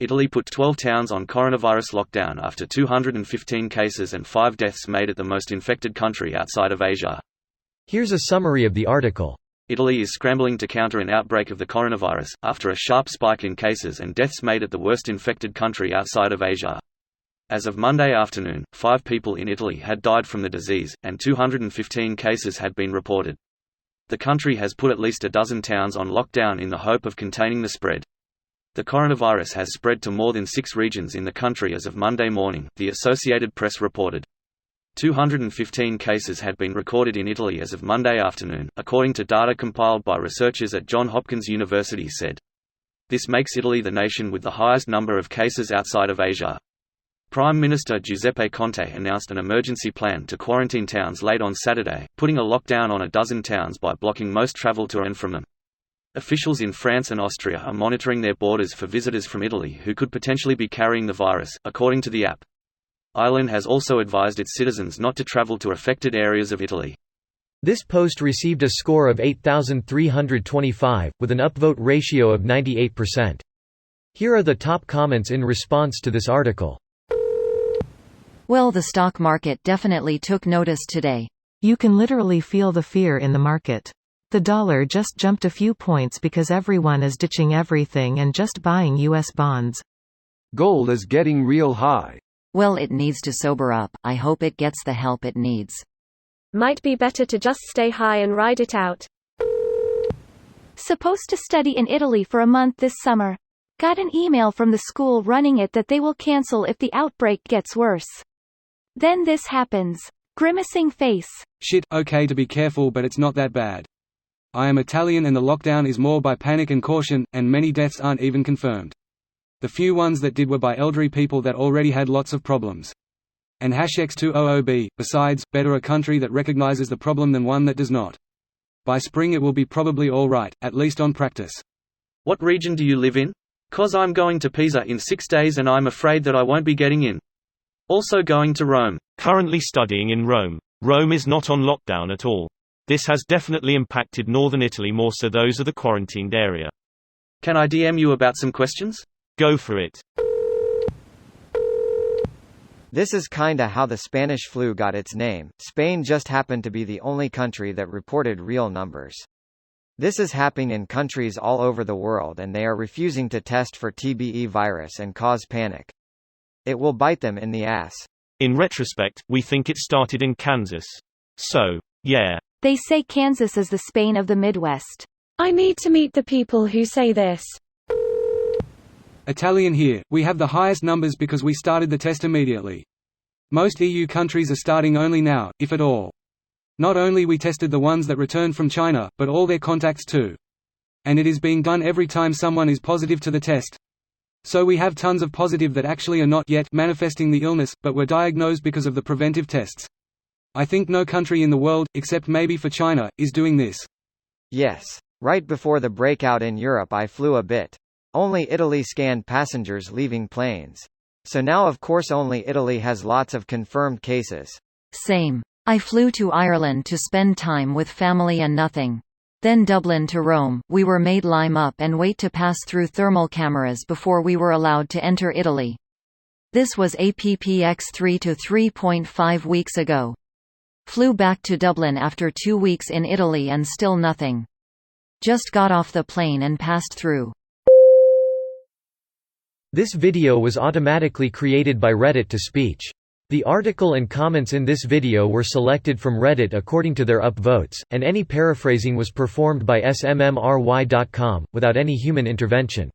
Italy put 12 towns on coronavirus lockdown after 215 cases and 5 deaths made it the most infected country outside of Asia. Here's a summary of the article. Italy is scrambling to counter an outbreak of the coronavirus, after a sharp spike in cases and deaths made it the worst infected country outside of Asia. As of Monday afternoon, 5 people in Italy had died from the disease, and 215 cases had been reported. The country has put at least a dozen towns on lockdown in the hope of containing the spread. The coronavirus has spread to more than 6 regions in the country as of Monday morning, the Associated Press reported. 215 cases had been recorded in Italy as of Monday afternoon, according to data compiled by researchers at Johns Hopkins University said. This makes Italy the nation with the highest number of cases outside of Asia. Prime Minister Giuseppe Conte announced an emergency plan to quarantine towns late on Saturday, putting a lockdown on a dozen towns by blocking most travel to and from them. Officials in France and Austria are monitoring their borders for visitors from Italy who could potentially be carrying the virus, according to the app. Ireland has also advised its citizens not to travel to affected areas of Italy. This post received a score of 8,325, with an upvote ratio of 98%. Here are the top comments in response to this article. Well, the stock market definitely took notice today. You can literally feel the fear in the market. The dollar just jumped a few points because everyone is ditching everything and just buying US bonds. Gold is getting real high. Well, it needs to sober up. I hope it gets the help it needs. Might be better to just stay high and ride it out. Supposed to study in Italy for a month this summer. Got an email from the school running it that they will cancel if the outbreak gets worse. Then this happens. Grimacing face. Shit, okay to be careful, but it's not that bad. I am Italian and the lockdown is more by panic and caution, and many deaths aren't even confirmed. The few ones that did were by elderly people that already had lots of problems. And #X200B, besides, better a country that recognizes the problem than one that does not. By spring it will be probably all right, at least on practice. What region do you live in? 'Cause I'm going to Pisa in 6 days and I'm afraid that I won't be getting in. Also going to Rome. Currently studying in Rome. Rome is not on lockdown at all. This has definitely impacted northern Italy more so those of the quarantined area. Can I DM you about some questions? Go for it. This is kinda how the Spanish flu got its name. Spain just happened to be the only country that reported real numbers. This is happening in countries all over the world and they are refusing to test for TBE virus and cause panic. It will bite them in the ass. In retrospect, we think it started in Kansas. So, yeah. They say Kansas is the Spain of the Midwest. I need to meet the people who say this. Italian here, we have the highest numbers because we started the test immediately. Most EU countries are starting only now, if at all. Not only we tested the ones that returned from China, but all their contacts too. And it is being done every time someone is positive to the test. So we have tons of positive that actually are not yet manifesting the illness, but were diagnosed because of the preventive tests. I think no country in the world, except maybe for China, is doing this. Yes. Right before the breakout in Europe I flew a bit. Only Italy scanned passengers leaving planes. So now of course only Italy has lots of confirmed cases. Same. I flew to Ireland to spend time with family and nothing. Then Dublin to Rome. We were made line up and wait to pass through thermal cameras before we were allowed to enter Italy. This was APPX 3 to 3.5 weeks ago. Flew back to Dublin after 2 weeks in Italy and still nothing. Just got off the plane and passed through. This video was automatically created by Reddit to speech. The article and comments in this video were selected from Reddit according to their upvotes, and any paraphrasing was performed by smmry.com, without any human intervention.